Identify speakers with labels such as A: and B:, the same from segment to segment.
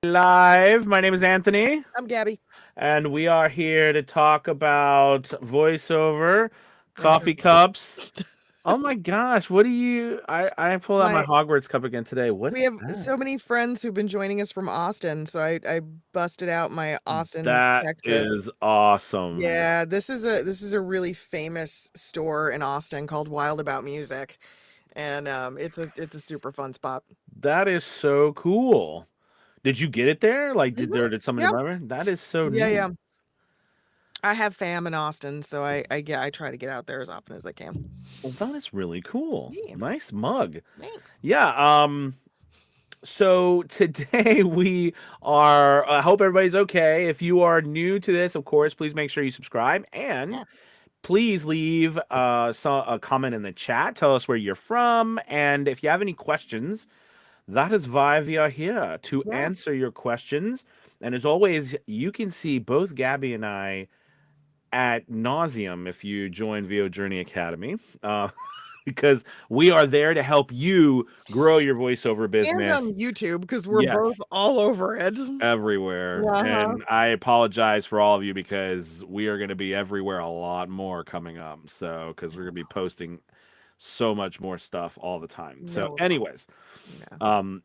A: Live. My name is Anthony,
B: I'm Gabby.
A: and we are here to talk about voiceover,
B: Uh,
A: coffee cups. Oh my gosh, what do you? I pulled out my
B: my
A: Hogwarts cup again today. What
B: we
A: is
B: have
A: that?
B: so many friends who've been joining us from Austin, so I busted out my Austin,
A: That
B: Texas.
A: is awesome.
B: Yeah, this is a really famous store in Austin called Wild About Music, and it's a super fun spot.
A: That is so cool. Did you get it there? Like, did somebody
B: Yeah,
A: remember? That is so
B: yeah,
A: neat.
B: yeah. I have fam in Austin, so I try to get out there as often as I can.
A: Well, that is really cool.
B: Yeah,
A: Nice mug.
B: thanks.
A: Yeah. So today we are. I hope everybody's okay. If you are new to this, of course, please make sure you subscribe and
B: Yeah,
A: please leave a comment in the chat. Tell us where you're from, and if you have any questions, that is why we are here to
B: yeah.
A: answer your questions. And as always, you can see both Gabby and I at nauseum if you join VO Journey Academy. Because we are there to help you grow your voiceover
B: And on
A: business.
B: YouTube because we're both
A: Yes,
B: all over it.
A: everywhere.
B: Uh-huh.
A: And I apologize for all of you because we are going to be everywhere a lot more coming up. So, because we're going to be posting so much more stuff all the time. So,
B: No,
A: anyways,
B: yeah.
A: um,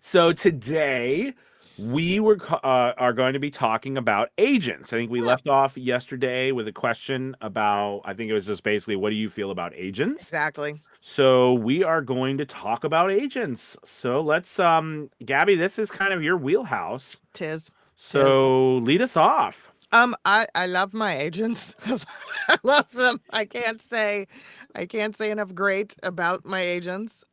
A: so today are going to be talking about agents. I think we
B: Yeah,
A: left off yesterday with a question about, I think it was just basically, what do you feel about agents?
B: exactly.
A: So we are going to talk about agents. So let's Gabby, this is kind of your wheelhouse.
B: Tis. Tis.
A: So lead us off.
B: I love my agents. I love them. I can't say enough great about my agents.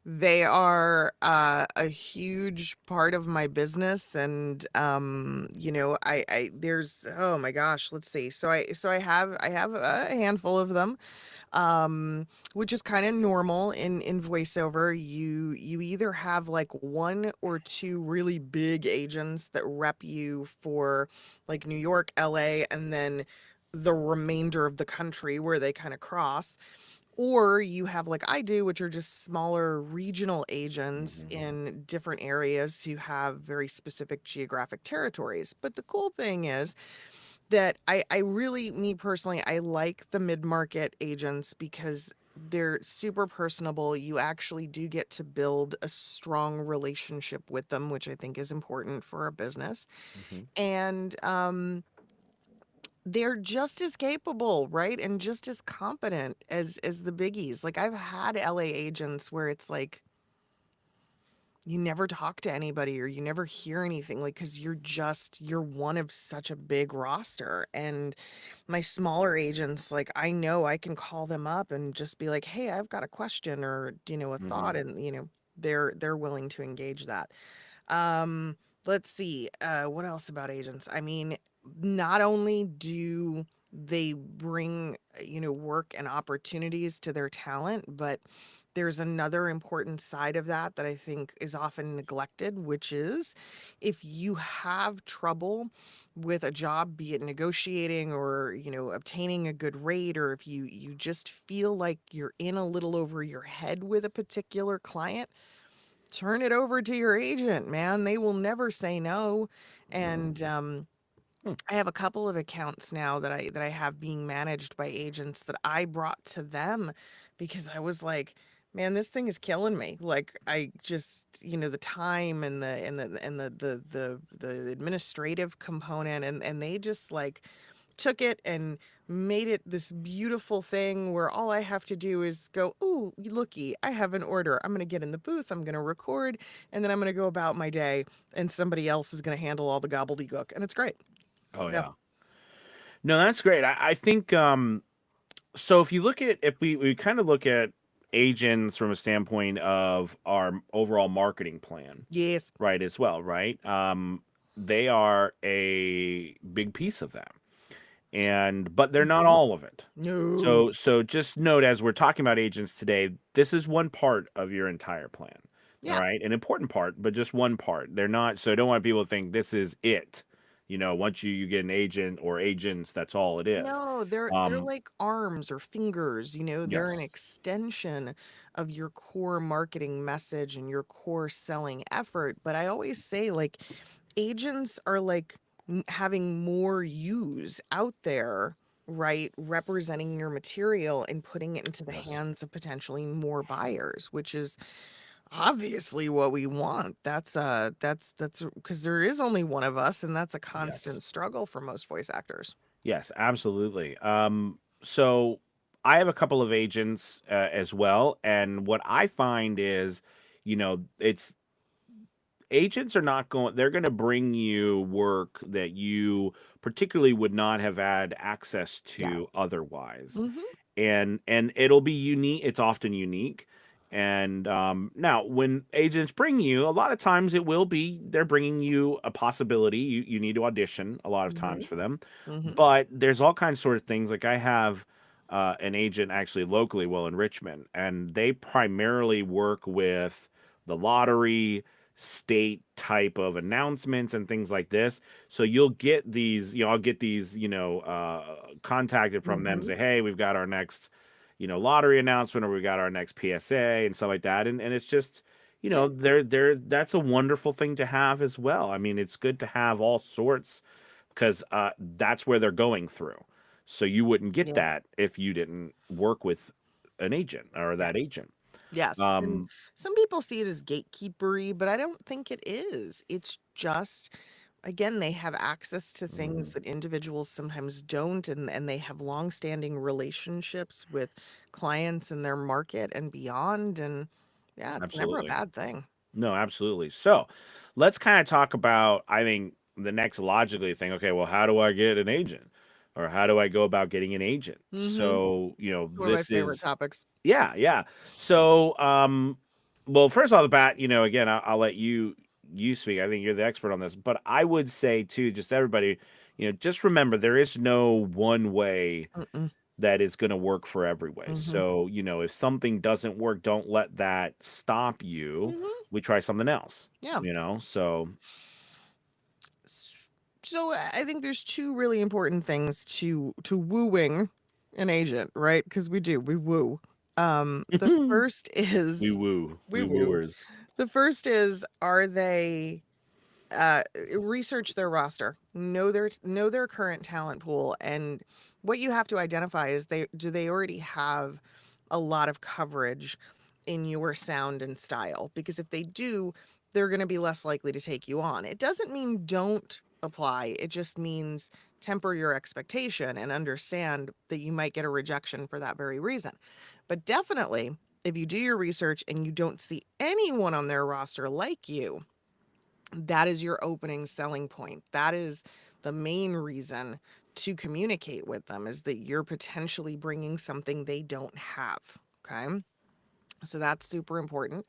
B: They are a huge part of my business, and I there's oh my gosh, let's see. So I have a handful of them, which is kind of normal in voiceover. You either have like one or two really big agents that rep you for like New York, LA, and then the remainder of the country where they kind of cross, or you have like I do, which are just smaller regional agents
A: Mhm.
B: in different areas who have very specific geographic territories. But the cool thing is that I really, me personally, I like the mid-market agents because they're super personable. You actually do get to build a strong relationship with them, which I think is important for a business.
A: Mhm.
B: And they're just as capable, right? And just as competent as the biggies. Like I've had LA agents where it's like you never talk to anybody or you never hear anything, like, because you're one of such a big roster. And my smaller agents, like, I know I can call them up and just be like, hey, I've got a question or a thought,
A: Mhm.
B: and they're willing to engage that. um let's see, what else about agents? I mean, not only do they bring work and opportunities to their talent, but there's another important side of that that I think is often neglected, which is if you have trouble with a job, be it negotiating or, obtaining a good rate, or if you just feel like you're in a little over your head with a particular client, turn it over to your agent, man. They will never say no. And
A: Hmm.
B: I have a couple of accounts now that I have being managed by agents that I brought to them because I was like, man, this thing is killing me. Like I just, the time and the administrative component, and they just like took it and made it this beautiful thing where all I have to do is go, "Ooh, looky, I have an order. I'm going to get in the booth, I'm going to record, and then I'm going to go about my day, and somebody else is going to handle all the gobbledygook." And it's great.
A: Oh
B: Yeah.
A: yeah. No, that's great. I think so if you look at if we kind of look at agents from a standpoint of our overall marketing plan,
B: Yes.
A: right, as well, right? They are a big piece of that. And but they're not
B: Mhm.
A: all of it.
B: No.
A: So just note as we're talking about agents today, this is one part of your entire plan. All
B: Yeah.
A: right, an important part, but just one part. They're not. So I don't want people to think this is it. Once you get an agent or agents, that's all it is.
B: No, they're
A: Um,
B: like arms or fingers, they're an
A: yes,
B: extension of your core marketing message and your core selling effort. But I always say, like, agents are like having more yous out there, right? Representing your material and putting it into the
A: yes,
B: hands of potentially more buyers, which is obviously what we want. That's because there is only one of us, and that's a
A: yes.
B: constant struggle for most voice actors.
A: Yes, absolutely. So I have a couple of agents as well, and what I find is, it's agents are not going. They're going to bring you work that you particularly would not have had access
B: Yes.
A: to otherwise,
B: Mhm.
A: and it'll be unique. It's often unique. And now, when agents bring you, a lot of times it will be they're bringing you a possibility. You need to audition a lot of times
B: Mhm.
A: for them,
B: Mhm.
A: but there's all kinds of sort of things. Like I have an agent actually locally, well in Richmond, and they primarily work with the lottery, state type of announcements and things like this. So you'll get these, I'll get these, contacted from them,
B: Mhm.
A: say, hey, we've got our next, lottery announcement, or we got our next PSA and stuff like that. And it's just,
B: Yeah.
A: that's a wonderful thing to have as well. I mean, it's good to have all sorts because that's where they're going through. So you wouldn't get
B: Yeah.
A: that if you didn't work with an agent or
B: Yes.
A: that agent.
B: Yes. And
A: Um,
B: some people see it as gatekeepery, but I don't think it is. It's just, again, they have access to things
A: mhm,
B: that individuals sometimes don't, and they have long-standing relationships with clients in their market and beyond. And yeah, it's never a
A: absolutely.
B: bad thing.
A: No, absolutely. So let's kind of talk about, I think, the next logically thing. Okay, well, how do I get an agent? Or how do I go about getting an agent?
B: Mhm.
A: So,
B: It's one of my
A: this
B: favorite
A: is,
B: topics.
A: yeah, yeah. So, well, first off the bat, again, I'll let you speak. I think you're the expert on this, but I would say too, just everybody, just remember there is no one way
B: Mm-mm.
A: that is going to work for every way.
B: Mhm.
A: So, if something doesn't work, don't let that stop you.
B: Mhm.
A: We try something else,
B: Yeah.
A: So,
B: S- So I think there's two really important things to wooing an agent, right? Because we woo. The first
A: we
B: is
A: woo,
B: we
A: we
B: woo.
A: wooers.
B: The first is, are they research their roster, know their current talent pool, and what you have to identify is they already have a lot of coverage in your sound and style, because if they do, they're going to be less likely to take you on. It doesn't mean don't apply, it just means temper your expectation and understand that you might get a rejection for that very reason. But definitely, if you do your research and you don't see anyone on their roster like you, that is your opening selling point. That is the main reason to communicate with them, is that you're potentially bringing something they don't have. Okay. So that's super important.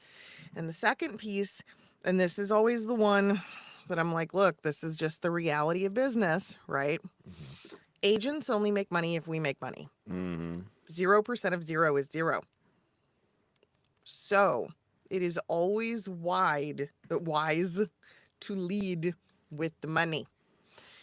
B: And the second piece, and this is always the one that I'm like, look, this is just the reality of business, right? Agents only make money if we make money.
A: Mm-hmm.
B: 0% of zero is zero. So it is always wise to lead with the money.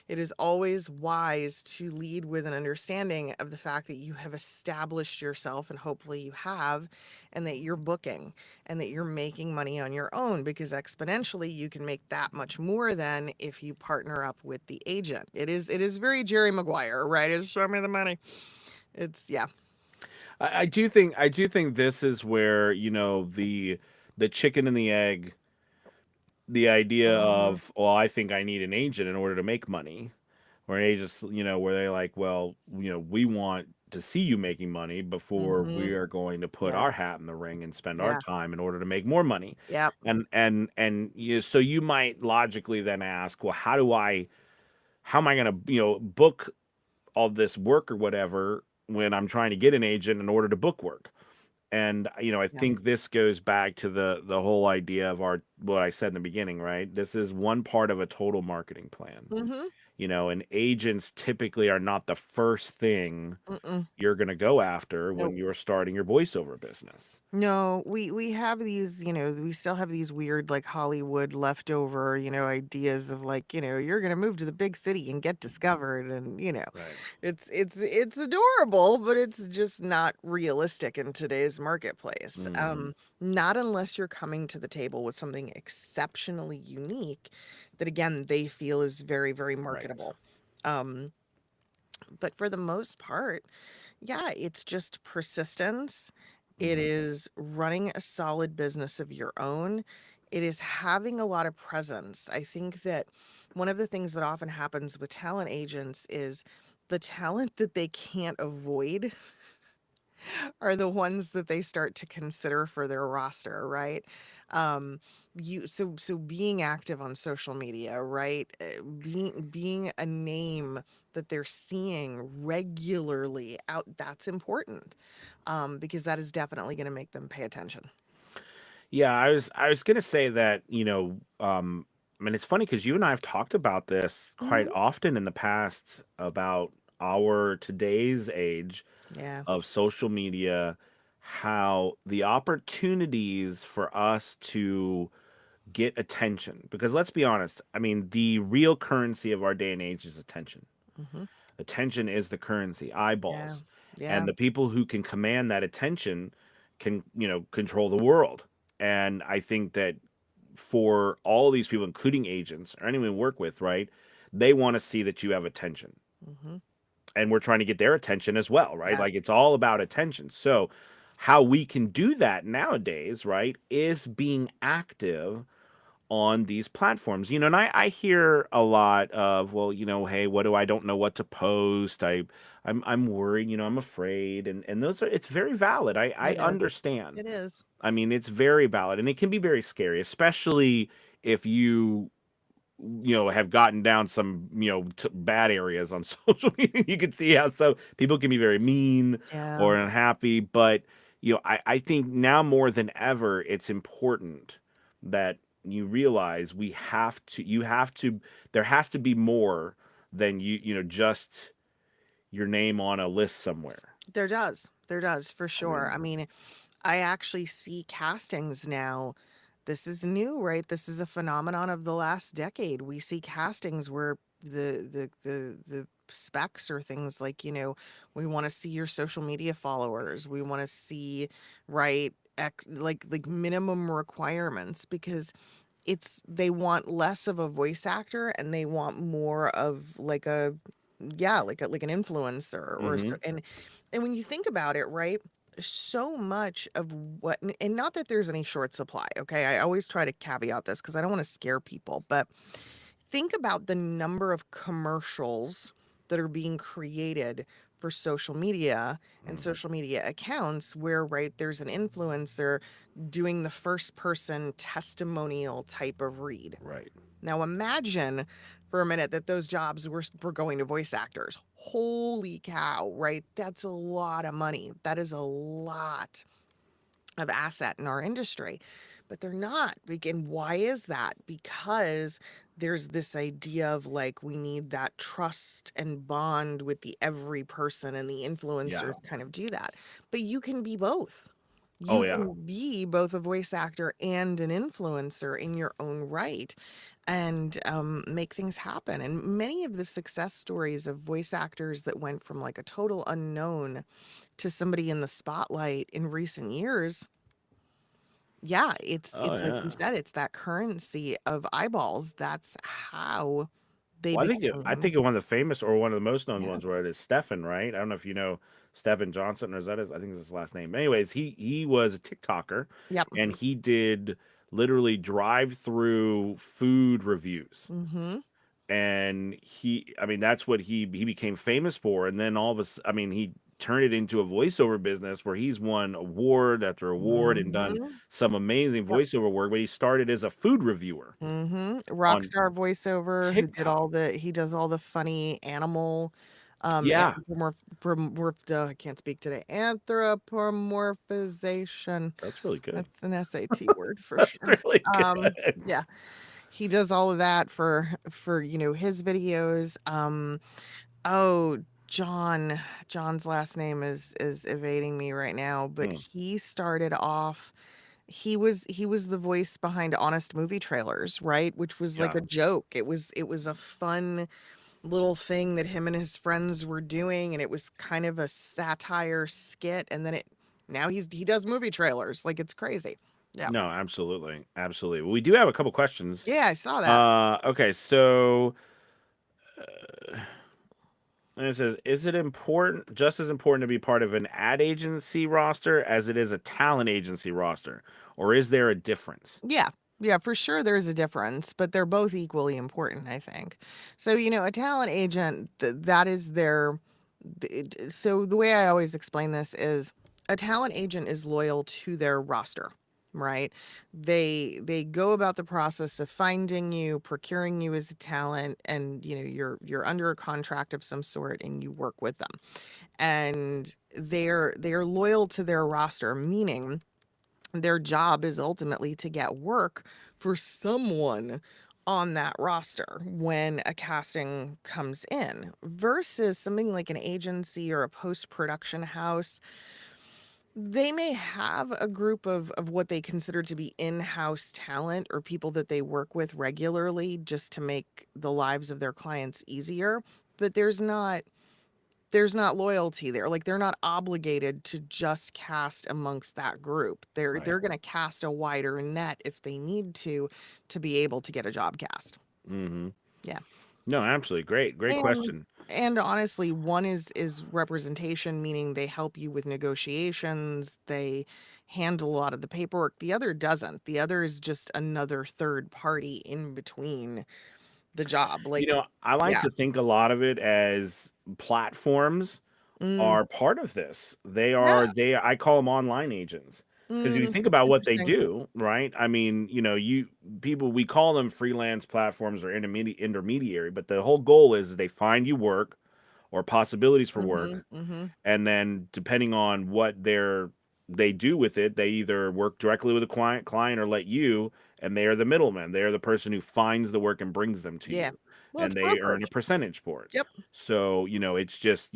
B: It is always wise to lead with an understanding of the fact that you have established yourself, and hopefully you have, and that you're booking and that you're making money on your own, because exponentially you can make that much more than if you partner up with the agent. It is very Jerry Maguire, right? It's show me the money. It's yeah.
A: I do think this is where the chicken and the egg, the idea
B: Mhm.
A: of, well, I think I need an agent in order to make money, or an agent, where they're like, well, we want to see you making money before we
B: Mhm.
A: are going to put
B: Yeah.
A: our hat in the ring and spend our
B: Yeah.
A: time in order to make more money.
B: Yep.
A: So you might logically then ask, well, how am I going to, book all this work or whatever when I'm trying to get an agent in order to book work? And I
B: Yeah.
A: think this goes back to the whole idea of what I said in the beginning, right? This is one part of a total marketing plan.
B: Mhm.
A: And agents typically are not the first thing
B: Mm-mm.
A: you're going to go after when
B: Nope.
A: you're starting your voiceover business.
B: No, we have these, we still have these weird like Hollywood leftover, ideas of like, you're gonna move to the big city and get discovered and,
A: Right.
B: it's adorable, but it's just not realistic in today's marketplace.
A: Hmm.
B: Not unless you're coming to the table with something exceptionally unique that again they feel is very, very
A: Right.
B: marketable. Um, but for the most part, yeah, it's just persistence. It
A: Hmm.
B: is running a solid business of your own. It is having a lot of presence. I think that one of the things that often happens with talent agents is the talent that they can't avoid are the ones that they start to consider for their roster, right? Um, so being active on social media, right? Being a name that they're seeing regularly out, that's important. Because that is definitely going to make them pay attention.
A: Yeah, I was gonna say that, I mean, it's funny because you and I have talked about this quite
B: Hmm.
A: often in the past about our today's age
B: Yeah.
A: of social media, how the opportunities for us to get attention, because let's be honest, I mean, the real currency of our day and age is attention.
B: Hmm.
A: Attention is the currency,
B: Yeah.
A: eyeballs.
B: Yeah.
A: And the people who can command that attention can, control the world. And I think that for all these people, including agents or anyone we work with, right, they want to see that you have attention.
B: Hmm.
A: And we're trying to get their attention as well, right?
B: Yeah.
A: Like it's all about attention. So, how we can do that nowadays, right, is being active on these platforms. And I hear a lot of, well, hey, what do I don't know what to post. I'm worried, I'm afraid. And those are it's very valid. I
B: It is.
A: understand.
B: It is.
A: I mean, it's very valid and it can be very scary, especially if you have gotten down some bad areas on social media. You can see how so people can be very mean
B: Yeah.
A: or unhappy, but I think now more than ever it's important that you realize you have to there has to be more than just your name on a list somewhere.
B: There does. There does for
A: I
B: sure.
A: mean,
B: I mean, I actually see castings now. This is new, right? This is a phenomenon of the last decade. We see castings where the specs are things like, we want to see your social media followers. We want to see, right, like minimum requirements because they want less of a voice actor and they want more of like a yeah, like an influencer or so
A: mhm.
B: and when you think about it, right? So much of what and not that there's any short supply, okay? I always try to caveat this because I don't want to scare people, but think about the number of commercials that are being created for social media and
A: Mhm.
B: social media accounts where right there's an influencer doing the first person testimonial type of read.
A: Right.
B: Now imagine for a minute that those jobs were going to voice actors. Holy cow, right? That's a lot of money. That is a lot of asset in our industry. But they're not. And why is that? Because there's this idea of like we need that trust and bond with the every person and the
A: Yeah.
B: influencers kind of do that. But you can be both.
A: Oh
B: You
A: yeah.
B: can be both a voice actor and an influencer in your own right and make things happen. And many of the success stories of voice actors that went from like a total unknown to somebody in the spotlight in recent years, yeah, it's
A: Oh
B: it's like you
A: yeah.
B: said, it's that currency of eyeballs. That's how they
A: Well, I
B: became.
A: think one of the famous or one of the most known
B: Yeah.
A: ones where it is Stefan, right? I don't know if you know Stefan Johnson or is that his I think it's his last name. Anyways, he was a TikToker
B: Yep.
A: and he did literally drive through food reviews.
B: Mm-hmm.
A: And I mean that's what he became famous for, and then all of I mean he turned it into a voiceover business where he's won award after award and done
B: Mm-hmm.
A: some amazing
B: Yep.
A: voiceover work, but he started as a food reviewer
B: Mm-hmm.
A: on
B: Rockstar voiceover who did
A: TikTok.
B: he does all the funny animal.
A: Yeah,
B: I can't speak today. Anthropomorphization.
A: that's really good.
B: That's an SAT word for
A: That's
B: sure.
A: really
B: Um,
A: good.
B: yeah, he does all of that for his videos. Oh, John's last name is evading me right now, but
A: Hmm.
B: he started off he was the voice behind Honest Movie Trailers, right? Which was like
A: Yeah.
B: a joke. It was a fun little thing that him and his friends were doing, and it was kind of a satire skit, and then it now he does movie trailers. Like it's crazy. Yeah.
A: No, absolutely, absolutely. We do have a couple questions.
B: Yeah, I saw that.
A: Okay, so and it says, is it important, just as important to be part of an ad agency roster as it is a talent agency roster, or is there a difference?
B: Yeah. Yeah, for sure there's a difference, but they're both equally important, I think. So, a talent agent, that is so the way I always explain this is a talent agent is loyal to their roster, right? They go about the process of finding you, procuring you as a talent, and you're under a contract of some sort and you work with them. And they're loyal to their roster, meaning their job is ultimately to get work for someone on that roster when a casting comes in versus something like an agency or a post-production house. They may have a group of what they consider to be in-house talent or people that they work with regularly just to make the lives of their clients easier, but there's not loyalty there. Like they're not obligated to just cast amongst that group. They're
A: Right.
B: they're going to cast a wider net if they need to be able to get a job cast.
A: Mm-hmm.
B: Yeah.
A: No, absolutely. Great
B: And
A: question.
B: and honestly, one is representation, meaning they help you with negotiations, they handle a lot of the paperwork. The other doesn't. The other is just another third party in between the job. Like,
A: I like
B: yeah.
A: to think a lot of it as platforms
B: Mm,
A: are part of this. They
B: yeah.
A: are they I call them online agents. Because if you think about what they
B: Interesting.
A: do, right? I mean, you people we call them freelance platforms or intermediary, but the whole goal is they find you work or possibilities for work,
B: Mhm. Mhm.
A: and then depending on what they do with it, they either work directly with a client or let you, and they are the middleman. They are the person who finds the work and brings them to
B: Yeah.
A: you,
B: Well, it's
A: and they earn a
B: brokerage.
A: percentage for it.
B: Yep.
A: So it's just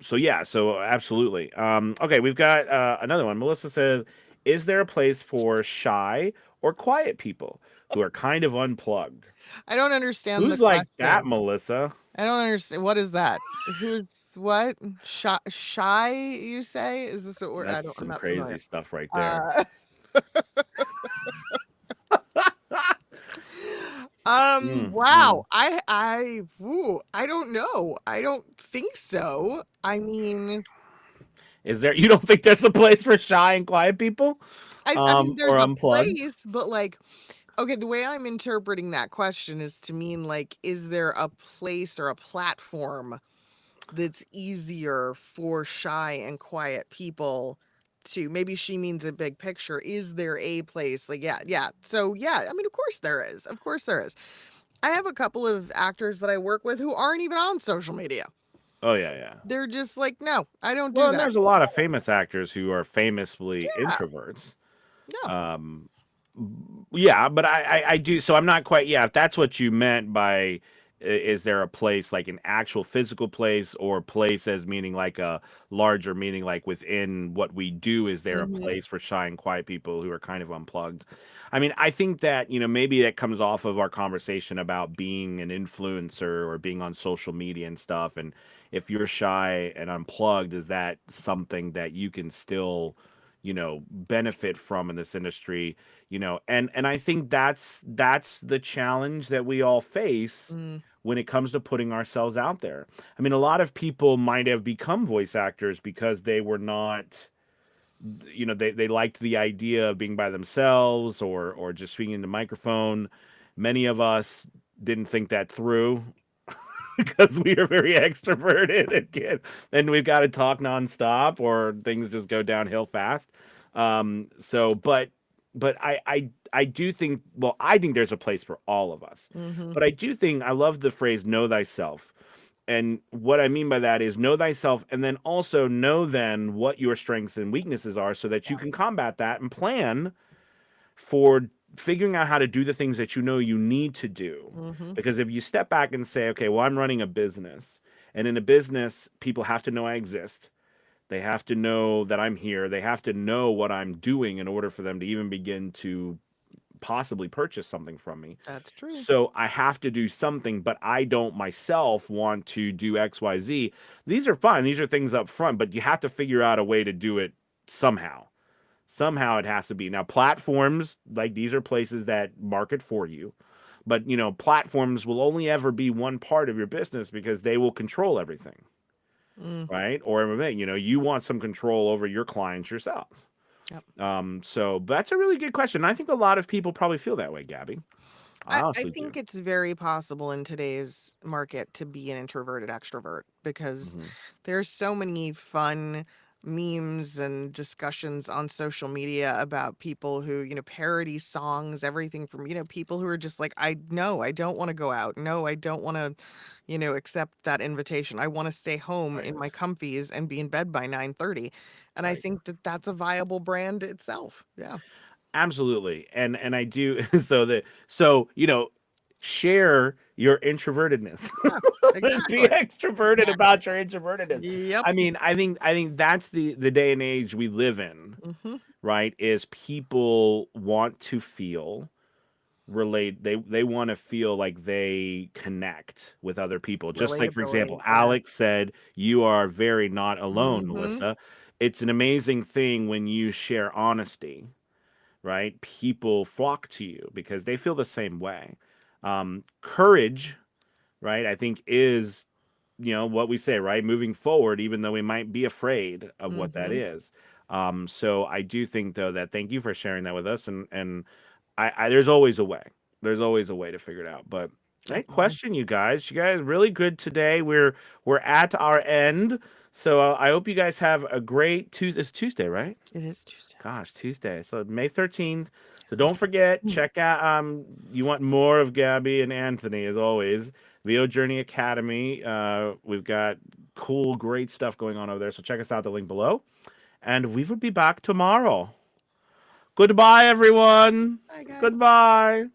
A: so yeah, so absolutely. Okay, we've got another one. Melissa says, is there a place for shy or quiet people who are kind of unplugged?
B: I don't understand the
A: Who's like that,
B: question.
A: Melissa?
B: I don't understand. What is that? Who's what? Shy, you say? Is this what
A: That's
B: I'm
A: some
B: not
A: crazy
B: familiar.
A: stuff right there.
B: Uh, wow.
A: Mm.
B: I don't know. I don't think so. I mean,
A: Is there? You don't think there's a place for shy and quiet people,
B: I mean,
A: or
B: there's a
A: unplugged?
B: place, but like, okay, the way I'm interpreting that question is to mean like, is there a place or a platform that's easier for shy and quiet people to maybe she means a big picture. Is there a place? Like, yeah, yeah. So, yeah, I mean, of course there is. Of course there is. I have a couple of actors that I work with who aren't even on social media.
A: Oh yeah, yeah.
B: They're just like, no, I don't do
A: Well, and
B: that.
A: there's a lot of famous actors who are famously
B: Yeah,
A: introverts.
B: no.
A: Um, Yeah, but I do. So I'm not quite. Yeah, if that's what you meant by, is there a place like an actual physical place or place as meaning like a larger meaning like within what we do? Is there a
B: Hmm.
A: place for shy and quiet people who are kind of unplugged? I mean, I think that maybe that comes off of our conversation about being an influencer or being on social media and stuff. And if you're shy and unplugged, is that something that you can still benefit from in this industry? And I think that's the challenge that we all face
B: Mm,
A: when it comes to putting ourselves out there. I mean, a lot of people might have become voice actors because they were not, they liked the idea of being by themselves or just speaking in the microphone. Many of us didn't think that through because we are very extroverted and we've got to talk nonstop or things just go downhill fast. But I do think, I think there's a place for all of us.
B: hmm.
A: But I do think I love the phrase "know thyself," And what I mean by that is know thyself, and then also know then what your strengths and weaknesses are so that you
B: Yeah.
A: can combat that and plan for figuring out how to do the things that you know you need to do.
B: Mhm.
A: Because if you step back and say, okay, well, I'm running a business, and in a business, people have to know I exist. They have to know that I'm here. They have to know what I'm doing in order for them to even begin to possibly purchase something from me.
B: That's true.
A: So I have to do something, but I don't myself want to do XYZ. These are fine. These are things up front, but you have to figure out a way to do it somehow. Somehow it has to be. Now, platforms like these are places that market for you. But, platforms will only ever be one part of your business because they will control everything,
B: Mm.
A: right? Or, you want some control over your clients yourself.
B: Yep.
A: So that's a really good question. I think a lot of people probably feel that way, Gabby. I
B: I
A: honestly
B: think
A: do.
B: it's very possible in today's market to be an introverted extrovert because
A: Hmm.
B: there's so many fun memes and discussions on social media about people who, parody songs, everything from, people who are just like, I no, I don't want to go out. No, I don't want to, accept that invitation. I want to stay home
A: Right.
B: in my comfies and be in bed by 9:30. And I
A: Right.
B: think that that's a viable brand itself. Yeah.
A: Absolutely. And I do so share your introvertedness.
B: Yeah.
A: Be
B: Exactly.
A: extroverted
B: Exactly.
A: about your introvertedness.
B: Yep.
A: I think that's the day and age we live in,
B: Mhm.
A: right? Is people want to feel relate they want to feel like they connect with other people. Just like for example,
B: Relatability, yeah.
A: Alex said, you are very not alone,
B: Mhm.
A: Melissa. It's an amazing thing when you share honesty, right? People flock to you because they feel the same way. Courage, right? I think is what we say, right? Moving forward, even though we might be afraid of what that
B: Mhm.
A: is. So I do think though that thank you for sharing that with us, and I there's always a way. There's always a way to figure it out. But great
B: Definitely.
A: question, you guys. You guys really good today. We're at our end. So I hope you guys have a great Tuesday. It's Tuesday, right?
B: It is Tuesday.
A: Gosh, Tuesday. So May 13th. So don't forget,
B: Mm.
A: check out you want more of Gabby and Anthony as always. VO Journey Academy. We've got cool, great stuff going on over there. So check us out the link below. And we will be back tomorrow. Goodbye, everyone.
B: Bye, guys.
A: Goodbye.